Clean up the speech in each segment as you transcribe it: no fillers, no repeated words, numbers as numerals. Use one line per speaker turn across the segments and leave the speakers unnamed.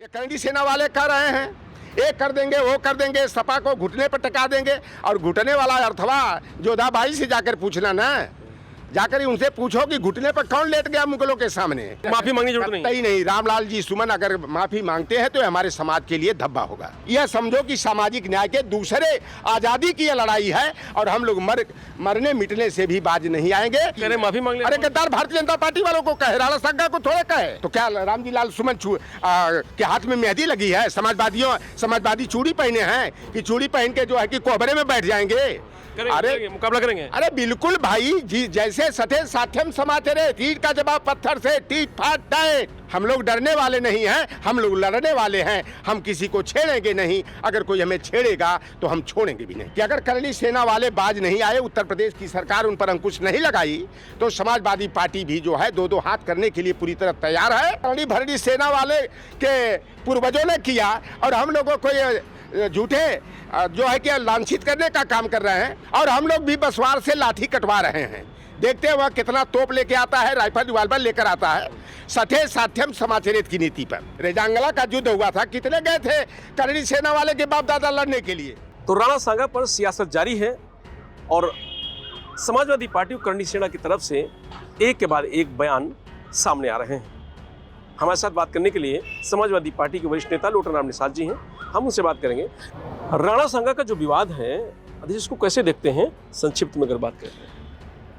करनी सेना वाले कह रहे हैं ये कर देंगे वो कर देंगे, सपा को घुटने पर टिका देंगे। और घुटने वाला अर्थवा जोधाबाई से जाकर पूछना ना, जाकर ही उनसे पूछो कि घुटने पर कौन लेट गया मुगलों के सामने।
माफी मांगने की जरूरत
नहीं नहीं, रामलाल जी सुमन अगर माफी मांगते हैं तो हमारे समाज के लिए धब्बा होगा। यह समझो कि सामाजिक न्याय के दूसरे आजादी की यह लड़ाई है और हम लोग मरने मिटने से भी बाज नहीं आएंगे।
कह रहे माफी मांग ले।
अरे गद्दार भारतीय जनता पार्टी वालों को कहे, राणा सांगा को थोड़े कहे। तो क्या रामजी लाल सुमन के हाथ में मेहंदी लगी है? समाजवादी चूड़ी पहने हैं कि चूड़ी पहन के जो है कि कोहबरे में बैठ जाएंगे?
अरे मुकाबला करेंगे।
अरे बिल्कुल भाई जी, जैसे सठे साठ्यम समाचार तीर का जवाब पत्थर से, टीट फाट टाइट। हम लोग डरने वाले नहीं हैं, हम लोग लड़ने वाले हैं। हम किसी को छेड़ेंगे नहीं, अगर कोई हमें छेड़ेगा तो हम छोड़ेंगे भी नहीं। कि अगर करनी सेना वाले बाज नहीं आए, उत्तर प्रदेश की सरकार उन पर अंकुश नहीं लगाई, तो समाजवादी पार्टी भी जो है दो हाथ करने के लिए पूरी तरह तैयार है। करनी भरनी सेना वाले के पूर्वजों ने किया और हम लोगों को ये झूठे जो है कि लांछित करने का काम कर रहे हैं। और हम लोग भी बसवार से लाठी कटवा रहे हैं। देखते हैं वह कितना तोप लेके आता है, राइफल रिवाल्वर लेकर आता है। सठे साठ्यम समाचरित की नीति पर रेजांगला का युद्ध हुआ था, कितने गए थे करनी सेना वाले के बाप दादा लड़ने के लिए।
तो राणा सांगा पर सियासत जारी है और समाजवादी पार्टी करनी सेना की तरफ से एक के बाद एक बयान सामने आ रहे हैं। हमारे साथ बात करने के लिए समाजवादी पार्टी के वरिष्ठ नेता लोटन राम निषाद जी हैं, हम उनसे बात करेंगे। राणा सांगा का जो विवाद है, इसको कैसे देखते हैं, संक्षिप्त में अगर बात करें।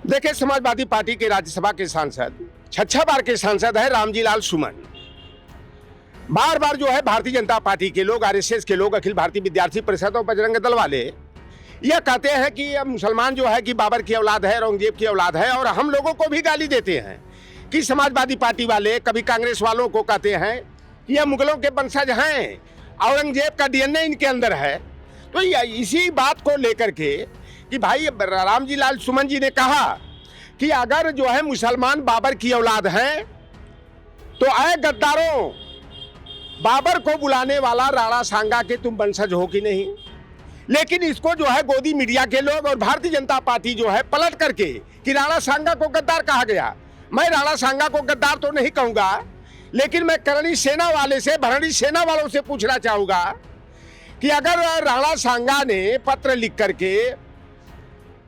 देखिए, समाजवादी पार्टी के राज्यसभा के सांसद 6 बार के सांसद है रामजी लाल सुमन। बार बार जो है भारतीय जनता पार्टी के लोग, आरएसएस के लोग, अखिल भारतीय विद्यार्थी परिषद और बजरंग दल वाले यह कहते हैं कि मुसलमान जो है कि बाबर की औलाद है, औरंगजेब की औलाद है। और हम लोगों को भी गाली देते हैं कि समाजवादी पार्टी वाले, कभी कांग्रेस वालों को कहते हैं कि यह मुगलों के वंशज हैं, औरंगजेब का डीएनए इनके अंदर है। तो इसी बात को लेकर के कि भाई रामजी लाल सुमन जी ने कहा कि अगर जो है मुसलमान बाबर की औलाद हैं तो आए गद्दारों, बाबर को बुलाने वाला राणा सांगा के तुम वंशज हो कि नहीं। लेकिन इसको जो है गोदी मीडिया के लोग और भारतीय जनता पार्टी जो है पलट करके कि राणा सांगा को गद्दार कहा गया। मैं राणा सांगा को गद्दार तो नहीं कहूंगा, लेकिन मैं करनी सेना वाले से, भरणी सेना वालों से पूछना चाहूंगा कि अगर राणा सांगा ने पत्र लिख करके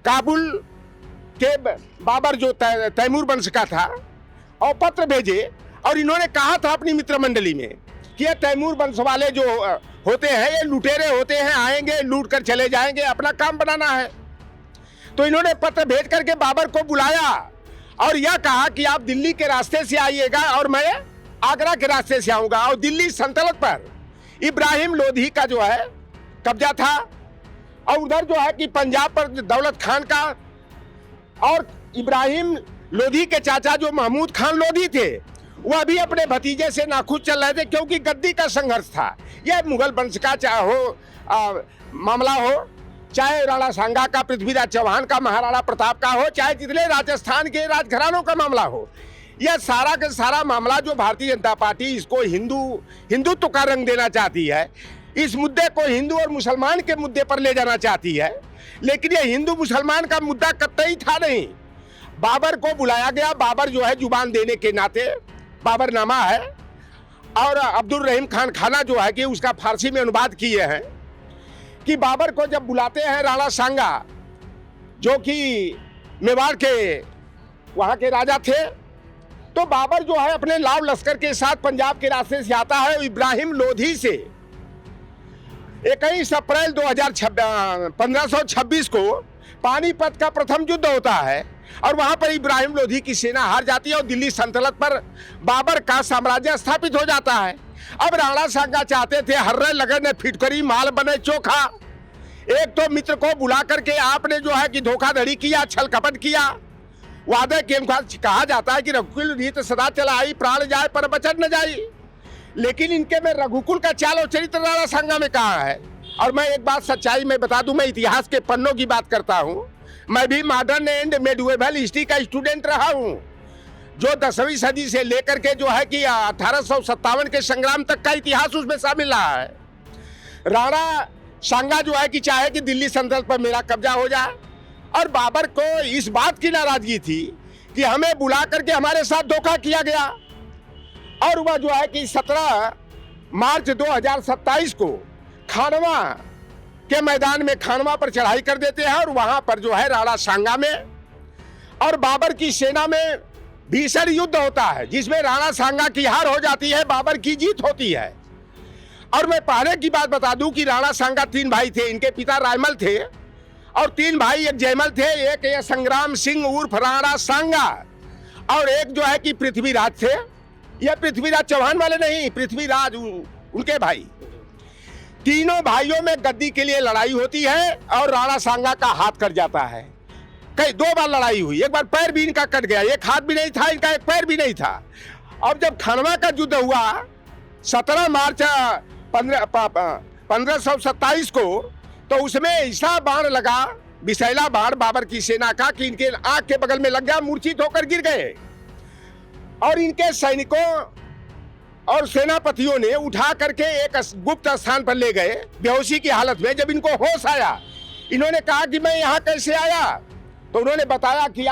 काबुल के बाबर जो तैमूर वंश का था और पत्र भेजे, और इन्होंने कहा था अपनी मित्र मंडली में कि ये तैमूर वंश वाले जो होते हैं ये लुटेरे होते हैं, आएंगे लूट कर चले जाएंगे, अपना काम बनाना है। तो इन्होंने पत्र भेज करके बाबर को बुलाया और यह कहा कि आप दिल्ली के रास्ते से आइएगा और मैं आगरा के रास्ते से आऊंगा। और दिल्ली सल्तनत पर इब्राहिम लोधी का जो है कब्जा था, और उधर जो है कि पंजाब पर दौलत खान का, और इब्राहिम लोधी के चाचा जो महमूद खान लोधी थे वह भी अपने भतीजे से नाखुश चल रहे थे, क्योंकि गद्दी का संघर्ष था। यह मुगल वंश का चाहे हो मामला हो, चाहे राणा सांगा का, पृथ्वीराज चौहान का, महाराणा प्रताप का हो, चाहे जितने राजस्थान के राजघरानों का मामला हो, यह सारा का सारा मामला जो भारतीय जनता पार्टी इसको हिंदुत्व का रंग देना चाहती है, इस मुद्दे को हिंदू और मुसलमान के मुद्दे पर ले जाना चाहती है। लेकिन यह हिंदू मुसलमान का मुद्दा कतई था नहीं। बाबर को बुलाया गया, बाबर जो है जुबान देने के नाते, बाबरनामा है, और अब्दुल रहीम खान खाना जो है कि उसका फारसी में अनुवाद किए हैं कि बाबर को जब बुलाते हैं राणा सांगा जो कि मेवाड़ के वहाँ के राजा थे, तो बाबर जो है अपने लाव लश्कर के साथ पंजाब के रास्ते से आता है। इब्राहिम लोधी से 21 अप्रैल 1526 को पानीपत का प्रथम युद्ध होता है और वहां पर इब्राहिम लोधी की सेना हार जाती है और दिल्ली सल्तनत पर बाबर का साम्राज्य स्थापित हो जाता है। अब राणा सांगा चाहते थे हर्रे लगन फिटकरी माल बने चोखा। एक तो मित्र को बुला करके आपने जो है कि धोखाधड़ी किया, छल कपट किया, वादे के अनुसार कहा जाता है कि रघुकुल रीत सदा चलाई, प्राण जाए पर बचन न जाई। लेकिन इनके में रघुकुल का चाल और चरित्र राणा सांगा में कहाँ है। और मैं एक बात सच्चाई में बता दूं, मैं इतिहास के पन्नों की बात करता हूं। मैं भी मॉडर्न एंड मेडिएवल हिस्ट्री का स्टूडेंट रहा हूं, जो 10वीं सदी से लेकर के जो है कि 1857 के संग्राम तक का इतिहास उसमें शामिल रहा है। राणा सांगा जो है कि चाहे कि दिल्ली सल्तनत पर मेरा कब्जा हो जाए, और बाबर को इस बात की नाराजगी थी कि हमें बुला करके हमारे साथ धोखा किया गया। और वह जो है कि 17 मार्च 2027 को खानवा के मैदान में खानवा पर चढ़ाई कर देते हैं और वहां पर जो है राणा सांगा में और बाबर की सेना में भीषण युद्ध होता है, जिसमें राणा सांगा की हार हो जाती है, बाबर की जीत होती है। और मैं पहले की बात बता दूं कि राणा सांगा 3 भाई थे, इनके पिता रायमल थे और 3 भाई, एक जयमल थे, एक ये संग्राम सिंह उर्फ राणा सांगा और एक जो है कि पृथ्वीराज थे। ये पृथ्वीराज चौहान वाले नहीं, पृथ्वीराज उनके भाई। तीनों भाइयों में गद्दी के लिए लड़ाई होती है और राणा सांगा का हाथ कट जाता है। कई 2 बार लड़ाई हुई, एक बार पैर भी इनका कट गया, एक हाथ भी नहीं था इनका, एक पैर भी नहीं था। और जब खानवा का युद्ध हुआ 17 मार्च 1527 को, तो उसमें ऐसा बाण लगा, विषैला बाण बाबर की सेना का, कि इनके आंख के बगल में लग गया, मूर्छित होकर गिर गए। और इनके सैनिकों और सेनापतियों ने उठा करके एक गुप्त स्थान पर ले गए बेहोशी की हालत में। जब इनको होश आया, इन्होंने कहा कि मैं यहाँ कैसे आया, तो उन्होंने बताया कि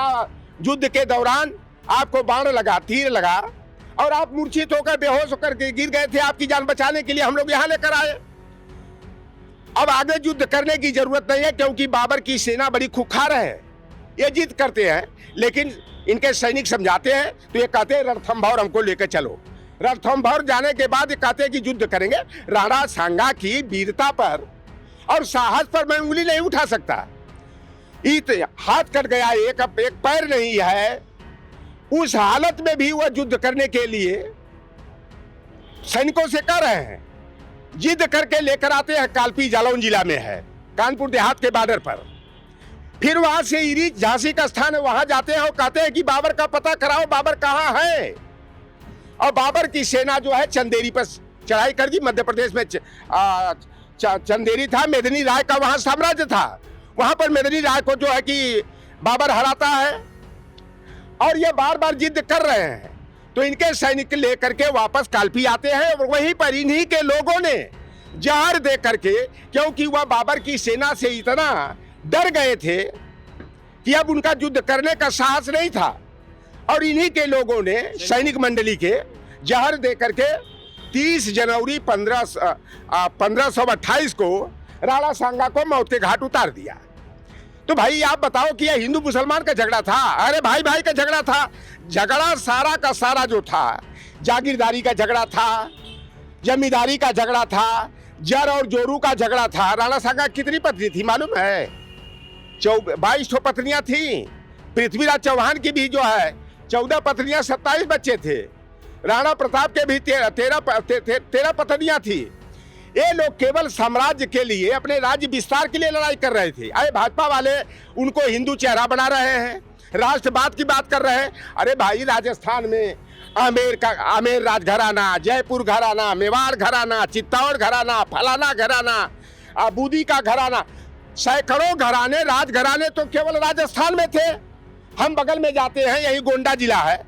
युद्ध के दौरान आपको बाण लगा, तीर लगा और आप मूर्छित होकर बेहोश होकर गिर गए थे। आपकी जान बचाने के लिए हम लोग यहाँ लेकर आए। अब आगे युद्ध करने की जरूरत नहीं है, क्योंकि बाबर की सेना बड़ी खुखार है, ये जिद करते हैं। लेकिन इनके सैनिक समझाते हैं तो ये कहते हैं रणथंभौर हमको लेकर चलो। रणथंभौर जाने के बाद ये कहते हैं कि युद्ध करेंगे। राणा सांगा की वीरता पर और साहस पर मैं उंगली नहीं उठा सकता। हाथ कट गया, एक पैर नहीं है, उस हालत में भी वह युद्ध करने के लिए सैनिकों से कह रहे हैं, जिद करके लेकर आते हैं। कालपी जालौन जिला में है, कानपुर देहात के बॉर्डर पर। फिर वहां से इरी झांसी का स्थान है, वहां जाते हैं और कहते हैं कि बाबर का पता कराओ, बाबर कहाँ है। और बाबर की सेना जो है चंदेरी पर चढ़ाई कर दी। मध्य प्रदेश में चंदेरी था, मेदिनी राय का वहां साम्राज्य था। वहां पर मेदिनी राय को जो है कि बाबर हराता है और ये बार बार जिद कर रहे हैं। तो इनके सैनिक लेकर के वापस कालपी आते हैं और वहीं पर इन्हीं के लोगों ने जहर दे करके, क्योंकि वह बाबर की सेना से इतना डर गए थे कि अब उनका युद्ध करने का साहस नहीं था, और इन्हीं के लोगों ने सैनिक मंडली के जहर दे करके 30 जनवरी 1528 को राणा सांगा को मौत के घाट उतार दिया। तो भाई आप बताओ कि यह हिंदू मुसलमान का झगड़ा था? अरे भाई भाई का झगड़ा था। झगड़ा सारा का सारा जो था, जागीरदारी का झगड़ा था, जमींदारी का झगड़ा था, जर और जोरू का झगड़ा था। राणा सांगा कितनी पत्नी थी मालूम है? 22 पत्नियां थी। पृथ्वीराज चौहान की भी जो है 14 पत्नियां, 27 बच्चे थे। राणा प्रताप के भी 13 पत्नियां थी। ये लोग केवल साम्राज्य के लिए, अपने राज्य विस्तार के लिए लड़ाई कर रहे थे। अरे भाजपा वाले उनको हिंदू चेहरा बना रहे हैं, राष्ट्रवाद की बात कर रहे हैं। अरे भाई राजस्थान में आमेर राजघराना, जयपुर घराना, मेवाड़ घराना, चित्तौड़ घराना, फलाना घराना, बूदी का घराना, सैकड़ों घराने, राजघराने तो केवल राजस्थान में थे। हम बगल में जाते हैं, यही गोंडा जिला है,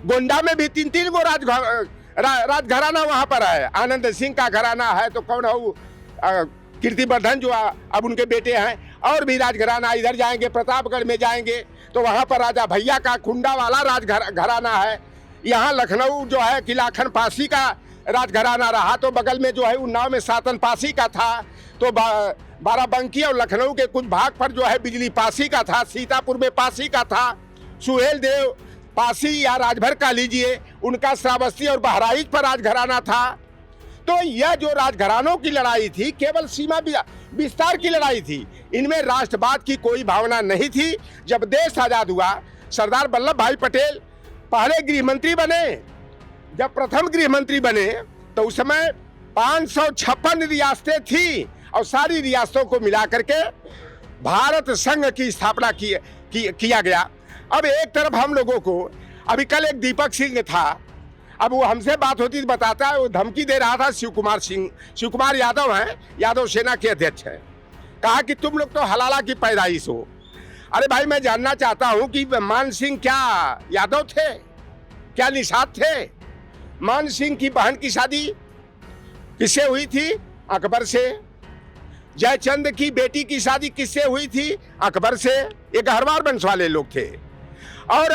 गोंडा में भी 3-3 गो राजघराना वहां पर है। आनंद सिंह का घराना है, तो कौन हो, कीर्तिवर्धन जो अब उनके बेटे हैं, और भी राजघराना। इधर जाएंगे प्रतापगढ़ में जाएंगे तो वहां पर राजा भैया का खुंडा वाला राजघराना है। यहाँ लखनऊ जो है कि लाखन पासी का राजघराना रहा, तो बगल में जो है उन्नाव में सातन पासी का था, तो बाराबंकी और लखनऊ के कुछ भाग पर जो है बिजली पासी का था, सीतापुर में पासी का था, सुहेल देव पासी या राजभर का लीजिए, उनका श्रावस्ती और बहराइच पर राजघराना था। तो यह जो राजघरानों की लड़ाई थी केवल सीमा विस्तार की लड़ाई थी, इनमें राष्ट्रवाद की कोई भावना नहीं थी। जब देश आजाद हुआ, सरदार वल्लभ भाई पटेल पहले गृह मंत्री बने। जब प्रथम गृह मंत्री बने तो उस समय 556 रियासतें थी और सारी रियासतों को मिला करके भारत संघ की स्थापना किया गया। अब एक तरफ हम लोगों को, अभी कल एक दीपक सिंह था, अब वो हमसे बात होती तो बताता है, वो धमकी दे रहा था शिव कुमार यादव हैं, यादव सेना के अध्यक्ष हैं। कहा कि तुम लोग तो हलाला की पैदाइश हो। अरे भाई मैं जानना चाहता हूं कि मान सिंह क्या यादव थे, क्या निषाद थे? मान सिंह की बहन की शादी किससे हुई थी? अकबर से। जयचंद की बेटी की शादी किससे हुई थी? अकबर से। ये गहरवार वंश वाले लोग थे। और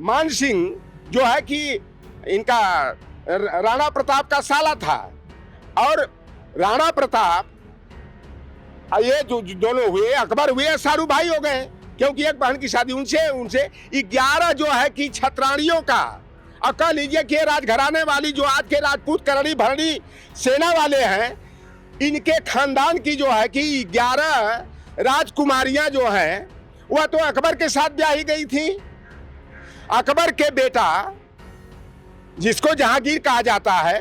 मान सिंह जो है कि इनका राणा प्रताप का साला था। और राणा प्रताप ये जो दोनों हुए, अकबर हुए, सारू भाई हो गए, क्योंकि एक बहन की शादी उनसे 11 जो है कि छत्राणियों का, और कह लीजिए कि राजघराने वाली जो आज के राजपूत करणी भरणी सेना वाले हैं, इनके खानदान की जो है कि 11 राजकुमारियां जो हैं वह तो अकबर के साथ ब्याही गई थी। अकबर के बेटा जिसको जहांगीर कहा जाता है,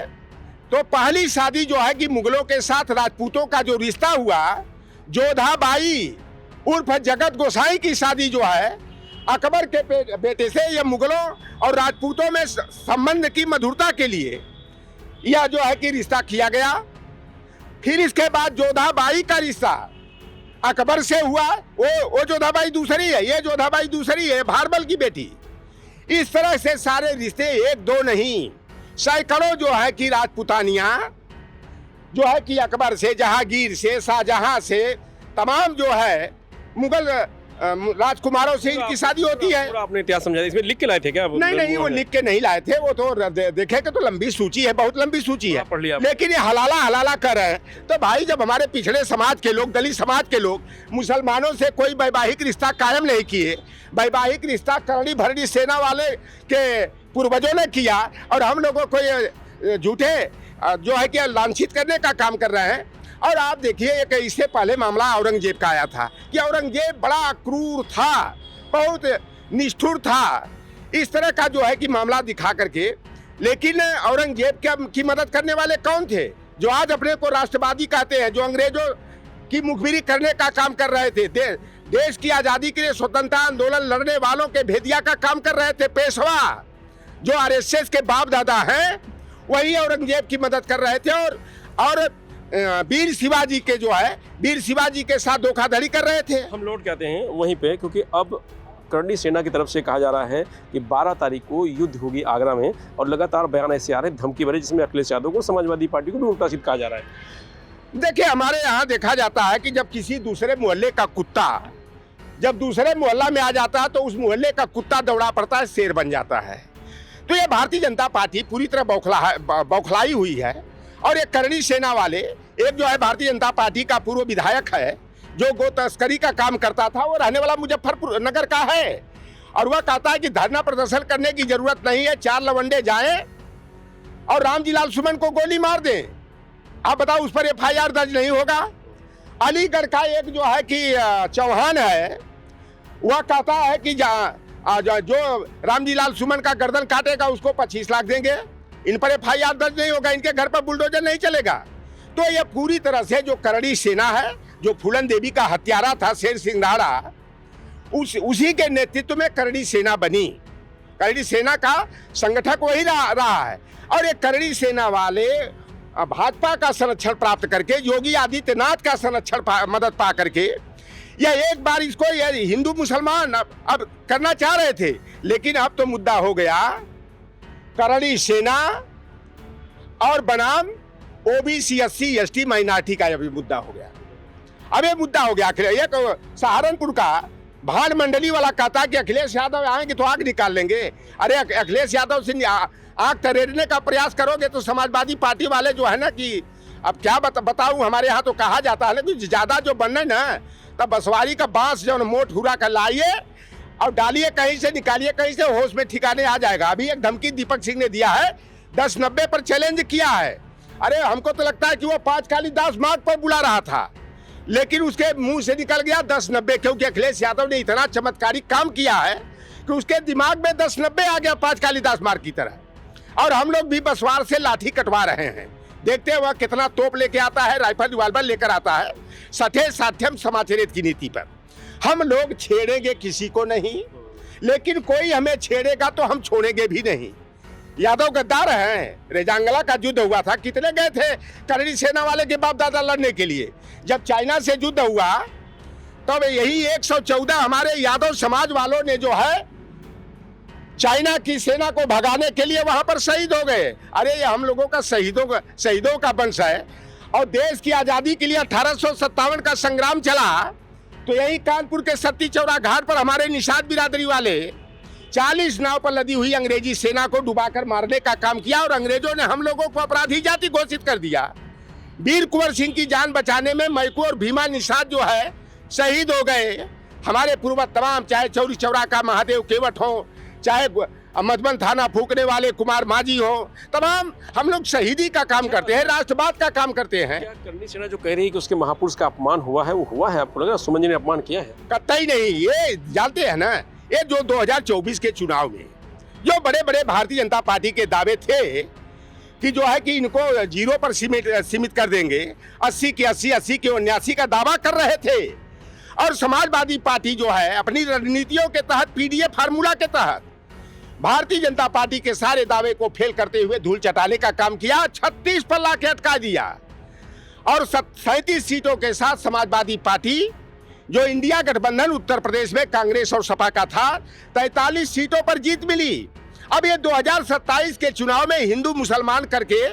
तो पहली शादी जो है कि मुगलों के साथ राजपूतों का जो रिश्ता हुआ, जोधाबाई उर्फ जगत गोसाई की शादी जो है अकबर के बेटे से, यह मुगलों और राजपूतों में संबंध की मधुरता के लिए यह जो है कि रिश्ता किया गया। फिर इसके बाद जोधाबाई का रिश्ता अकबर से हुआ, वो जोधाबाई दूसरी है, ये जोधाबाई दूसरी है, भारबल की बेटी। इस तरह से सारे रिश्ते एक दो नहीं, सैकड़ों जो है कि राजपुतानियां जो है कि अकबर से, जहांगीर से, शाहजहां से, तमाम जो है मुगल राजकुमारों से इनकी शादी होती है।
पूरा आपने इतिहास समझा, इसमें लिख के लाए थे क्या?
नहीं, वो लिख के नहीं लाए थे, वो तो देखेंगे तो लंबी सूची है, बहुत लंबी सूची है,
पढ़ लिया।
लेकिन ये हलाला कर रहे हैं। तो भाई जब हमारे पिछड़े समाज के लोग, दलित समाज के लोग मुसलमानों से कोई वैवाहिक रिश्ता कायम नहीं किए, वैवाहिक रिश्ता करणी भरणी सेना वाले के पूर्वजों ने किया, और हम लोगों को ये झूठे जो है कि लांछित करने का काम कर रहे हैं। और आप देखिए, एक इससे पहले मामला औरंगजेब का आया था कि औरंगजेब बड़ा क्रूर था, बहुत निष्ठुर था, इस तरह का जो है कि मामला दिखा करके। लेकिन औरंगजेब की मदद करने वाले कौन थे? जो आज अपने को राष्ट्रवादी कहते हैं, जो अंग्रेजों की मुखबिरी करने का काम कर रहे थे, देश की आज़ादी के लिए स्वतंत्रता आंदोलन लड़ने वालों के भेदिया का काम कर रहे थे। पेशवा जो आरएसएस के बाप दादा हैं, वही औरंगजेब की मदद कर रहे थे। और वीर शिवाजी के जो है, वीर शिवाजी के साथ धोखाधड़ी कर रहे थे।
हम लौट के आते हैं वहीं पे, क्योंकि अब करणी सेना की तरफ से कहा जा रहा है कि 12 तारीख को युद्ध होगी आगरा में, और लगातार बयान ऐसे आ रहे हैं धमकी भरे, जिसमें अखिलेश यादव को, समाजवादी पार्टी को भी उल्टा सीधा कहा जा रहा है।
देखिए, हमारे यहाँ देखा जाता है कि जब किसी दूसरे मोहल्ले का कुत्ता जब दूसरे मोहल्ला में आ जाता है, तो उस मोहल्ले का कुत्ता दौड़ा पड़ता है, शेर बन जाता है। तो ये भारतीय जनता पार्टी पूरी तरह बौखलाई हुई है। और एक करणी सेना वाले, एक जो है भारतीय जनता पार्टी का पूर्व विधायक है, जो गो तस्करी का काम करता था, वो रहने वाला मुजफ्फरपुर नगर का है, और वह कहता है कि धरना प्रदर्शन करने की जरूरत नहीं है, 4 लवंडे जाएं और रामजी लाल सुमन को गोली मार दें। आप बताओ, उस पर FIR दर्ज नहीं होगा? अलीगढ़ का एक जो है कि चौहान है, वह कहता है कि जो रामजी लाल सुमन का गर्दन काटेगा उसको 25 लाख देंगे। इन पर FIR दर्ज नहीं होगा, इनके घर पर बुलडोजर नहीं चलेगा। तो ये पूरी तरह से जो करणी सेना है, जो फूलन देवी का हत्यारा था शेर सिंह राणा, उसी के नेतृत्व में करणी सेना बनी। करणी सेना का संगठक वही रहा है। और ये करणी सेना वाले भाजपा का संरक्षण प्राप्त करके, योगी आदित्यनाथ का संरक्षण मदद पा करके, यह एक बार इसको हिंदू मुसलमान अब करना चाह रहे थे, लेकिन अब तो मुद्दा हो गया करणी सेना और बनाम OBC SC ST माइनॉरिटी का अभी मुद्दा हो गया। अब ये मुद्दा हो गया। एक सहारनपुर का भान मंडली वाला कहता कि अखिलेश यादव आएंगे तो आग निकाल लेंगे। अरे अखिलेश यादव से आग तरेरने का प्रयास करोगे तो समाजवादी पार्टी वाले जो है ना, कि अब क्या बताऊं, हमारे यहाँ तो कहा जाता है ना कि ज्यादा जो बनने ना, तब बसवारी का बांस जो मोट हुरा कर लाइए और डालिए कहीं से, निकालिए कहीं से, होश में ठिकाने आ जाएगा। अभी एक धमकी दीपक सिंह ने दिया है, 10-90 पर चैलेंज किया है। अरे हमको तो लगता है कि वो 5 कालीदास मार्ग पर बुला रहा था, लेकिन उसके मुंह से निकल गया 10-90, क्योंकि अखिलेश यादव ने इतना चमत्कारिक काम किया है कि उसके दिमाग में 10-90 आ गया 5 कालीदास मार्ग की तरह। और हम लोग भी बसवार से लाठी कटवा रहे हैं। देखते हैं वह कितना तोप लेके आता है, राइफल रिवाल्वर लेकर आता है। सठे साध्यम समाचरित की नीति पर हम लोग छेड़ेंगे किसी को नहीं, लेकिन कोई हमें छेड़ेगा तो हम छोड़ेंगे भी नहीं। यादव गद्दार हैं। रेजांगला का युद्ध हुआ था, कितने गए थे करणी सेना वाले के बाप दादा लड़ने के लिए? जब चाइना से युद्ध हुआ तब यही 114 हमारे यादव समाज वालों ने जो है चाइना की सेना को भगाने के लिए वहां पर शहीद हो गए। अरे ये हम लोगों का शहीदों का वंश है। और देश की आजादी के लिए 1857 का संग्राम चला, तो यही कानपुर के सत्ती चौरा घाट पर हमारे निषाद बिरादरी वाले 40 नाव पर लदी हुई अंग्रेजी सेना को डुबाकर मारने का काम किया और अंग्रेजों ने हम लोगों को अपराधी जाति घोषित कर दिया। वीर कुंवर सिंह की जान बचाने में मैकू और भीमा निषाद जो है शहीद हो गए। हमारे पूर्वज तमाम, चाहे चौरी चौरा का महादेव केवट हो, चाहे मधुबन थाना फूकने वाले कुमार माझी हो, तमाम हम लोग शहीदी का काम करते हैं, राष्ट्रवाद का काम करते हैं।
क्या करणी सेना जो कह रही है कि उसके महापुरुष का अपमान हुआ है, वो हुआ है? आपको लगा सुमन जी ने अपमान किया है?
कतई नहीं। ये जानते हैं ना, ये जो 2024 के चुनाव में जो बड़े बड़े भारतीय जनता पार्टी के दावे थे कि जो है कि इनको 0 पर सीमित कर देंगे, 80 के 80, 80 के 79 का दावा कर रहे थे। और समाजवादी पार्टी जो है अपनी रणनीतियों के तहत, पीडीए फार्मूला के तहत भारतीय जनता पार्टी के सारे दावे को फेल करते हुए धूल चटाने का काम किया। 36 पर लाके अटका दिया और 37 सीटों के साथ समाजवादी पार्टी, जो इंडिया गठबंधन उत्तर प्रदेश में कांग्रेस और सपा का था, 43 सीटों पर जीत मिली। अब ये 2027 के चुनाव में हिंदू मुसलमान करके,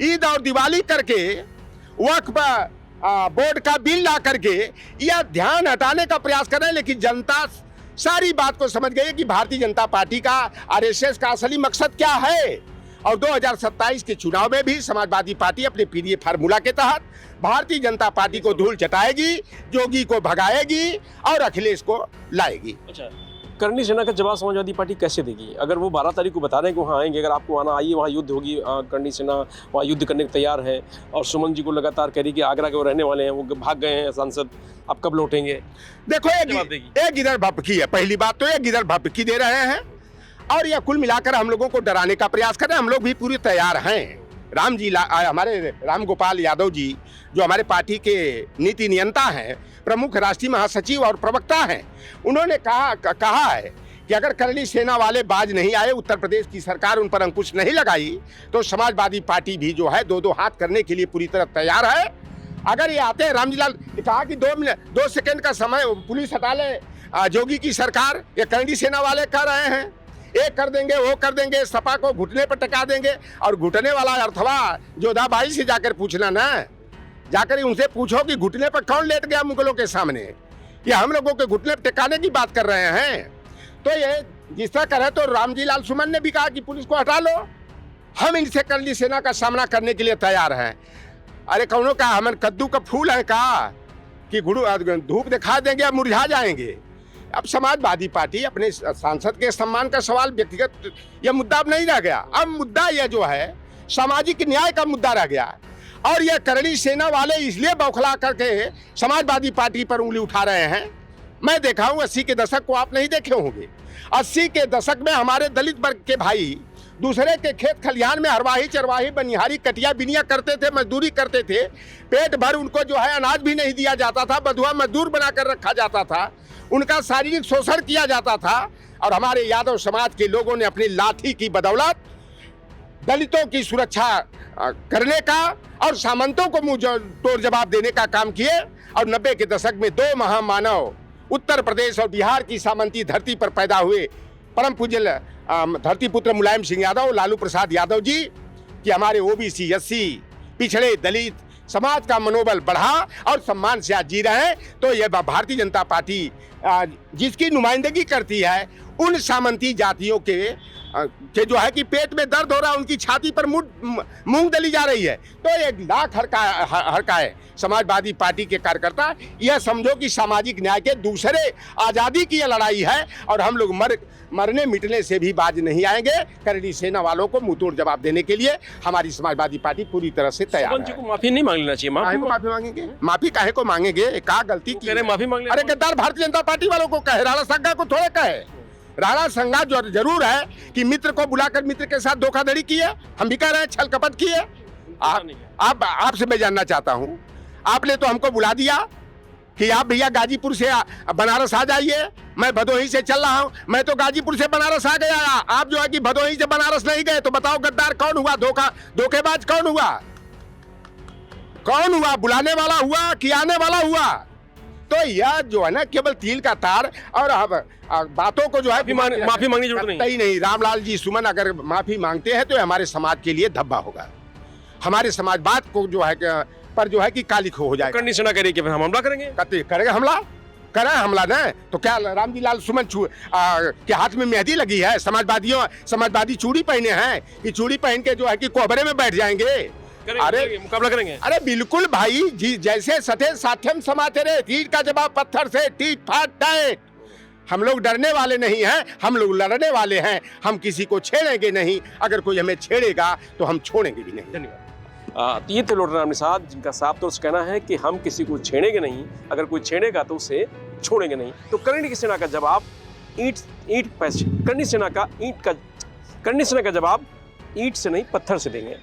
ईद और दिवाली करके, वक्फ बोर्ड का बिल ला करके यह ध्यान हटाने का प्रयास कर रहे हैं। लेकिन जनता सारी बात को समझ गई कि भारतीय जनता पार्टी का, आरएसएस का असली मकसद क्या है। और 2027 के चुनाव में भी समाजवादी पार्टी अपने पीडीए फार्मूला के तहत भारतीय जनता पार्टी को धूल चटाएगी, जोगी को भगाएगी और अखिलेश को लाएगी।
अच्छा, करणी सेना का जवाब समाजवादी पार्टी कैसे देगी? अगर वो 12 तारीख को बता रहे हैं कि वहाँ आएंगे, अगर आपको आना, आइए वहाँ युद्ध होगी, करणी सेना वहाँ युद्ध करने को तैयार है, और सुमन जी को लगातार कह रही कि आगरा के वो रहने वाले हैं, वो भाग गए हैं सांसद, आप कब लौटेंगे?
देखो एक गिदड़ भपकी है। पहली बात तो ये गिदड़ भपकी दे रहे हैं और यह कुल मिलाकर हम लोगों को डराने का प्रयास कर रहे हैं। हम लोग भी पूरी तैयार हैं। हमारे राम गोपाल यादव जी जो हमारे पार्टी के नीति नियंता हैं, प्रमुख राष्ट्रीय महासचिव और प्रवक्ता हैं, उन्होंने कहा है कि अगर करणी सेना वाले बाज नहीं आए, उत्तर प्रदेश की सरकार उन पर अंकुश नहीं लगाई, तो समाजवादी पार्टी भी जो है 2-2 हाथ करने के लिए पूरी तरह तैयार है। अगर ये आते हैं, रामजी लाल ने कहा कि 2 सेकंड का समय पुलिस हटा ले, जोगी की सरकार, ये करणी सेना वाले कर रहे हैं, एक कर देंगे, वो कर देंगे, सपा को घुटने पर टिका देंगे। और घुटने वाला अर्थवा जोधाबाई से जाकर पूछना ना, जाकर उनसे पूछो कि घुटने पर कौन लेट गया मुगलों के सामने, कि हम लोगों के घुटने पर टिकाने की बात कर रहे हैं। तो ये जिस तरह करे, तो रामजी लाल सुमन ने भी कहा कि पुलिस को हटा लो, हम इनसे करणी सेना का सामना करने के लिए तैयार हैं। अरे कौनों का हमन कद्दू का फूल है का कि धूप दिखा देंगे या मुरझा जाएंगे। अब समाजवादी पार्टी अपने सांसद के सम्मान का सवाल, व्यक्तिगत यह मुद्दा अब नहीं रह गया। अब मुद्दा यह जो है सामाजिक न्याय का मुद्दा रह गया। और यह करणी सेना वाले इसलिए बौखला करके समाजवादी पार्टी पर उंगली उठा रहे हैं। मैं देखा हूँ 80 के दशक को आप नहीं देखे होंगे। 80 के दशक में हमारे दलित वर्ग के भाई दूसरे के खेत खलिहान में हरवाही, चरवाही, बनिहारी, कटिया बिनिया करते थे, मजदूरी करते थे। पेट भर उनको जो है अनाज भी नहीं दिया जाता था, बधुआ मजदूर बनाकर रखा जाता था, उनका शारीरिक शोषण किया जाता था। और हमारे यादव समाज के लोगों ने अपनी लाठी की बदौलत दलितों की सुरक्षा करने का और सामंतों को मुंह तोड़ जवाब देने का काम किए। और 90 के दशक में 2 महामानव उत्तर प्रदेश और बिहार की सामंती धरती पर पैदा हुए, परम पूज्य धरती पुत्र मुलायम सिंह यादव, लालू प्रसाद यादव जी, कि हमारे ओबीसी, एससी, पिछड़े दलित समाज का मनोबल बढ़ा और सम्मान से आज जी रहे हैं। तो यह भारतीय जनता पार्टी जिसकी नुमाइंदगी करती है उन सामंती जातियों के जो है कि पेट में दर्द हो रहा है, उनकी छाती पर मूंग दली जा रही है। तो एक लाख हड़काए समाजवादी पार्टी के कार्यकर्ता, यह समझो कि सामाजिक न्याय के दूसरे आज़ादी की यह लड़ाई है। और हम लोग मरने मिटने से भी बाज नहीं आएंगे। करणी सेना वालों को मुंहतोड़ जवाब देने के लिए हमारी समाजवादी पार्टी पूरी तरह से तैयार है।
को माफी नहीं मांग लेना चाहिए?
माफी मांगेंगे? माफी काहे को मांगेंगे? क्या गलती की?
माफी मांग।
अरे गद्दार भारतीय जनता पार्टी वालों को कहे, राणा संघा को थोड़े कहे। राणा संघा जो जरूर है कि मित्र को बुलाकर मित्र के साथ धोखाधड़ी की है, हम भी कह रहे हैं छल कपट की है। आपसे मैं जानना चाहता हूं, आपने तो हमको बुला दिया कि आप भैया गाजीपुर से बनारस आ जाइए, मैं भदोही से चल रहा हूं। मैं तो गाजीपुर से बनारस आ गया, आप जो है कि भदोही से बनारस नहीं गए। तो बताओ गद्दार कौन हुआ? धोखेबाज कौन हुआ? कौन हुआ? बुलाने वाला हुआ कि आने वाला हुआ? तो यह जो है ना केवल तिल का तार और बातों को जो है
माफी मांगने की जरूरत
नहीं। रामलाल जी सुमन अगर माफी मांगते हैं तो हमारे समाज के लिए धब्बा होगा, हमारे समाजवाद को जो है पर जो है कि काली खो हो जाएगा।
करणी सेना करेगी, हम हमला करेंगे।
करेगा हमला? करा हमला ना, तो क्या रामजी लाल सुमन के हाथ में मेहंदी लगी है? समाजवादी चूड़ी पहने हैं कि चूड़ी पहन के जो है कि कोहबरे में बैठ जाएंगे?
करेंगे, मुकाबला करेंगे।
अरे बिल्कुल भाई जी, जैसे सटे साथम समाते रहे, तीर का जवाब पत्थर से, टीट फाट टाइट। हम लोग डरने वाले नहीं हैं, हम लोग लड़ने वाले हैं। हम किसी को छेड़ेंगे नहीं, अगर कोई हमें छेड़ेगा तो हम छोड़ेंगे भी नहीं।
धन्यवाद। ये थे लोटराम निषाद, जिनका साफ तौर से कहना है कि हम किसी को छेड़ेंगे नहीं, अगर कोई छेड़ेगा तो उसे छोड़ेंगे नहीं। तो करणी सेना का जवाब करणी सेना का जवाब ईंट से नहीं पत्थर से देंगे।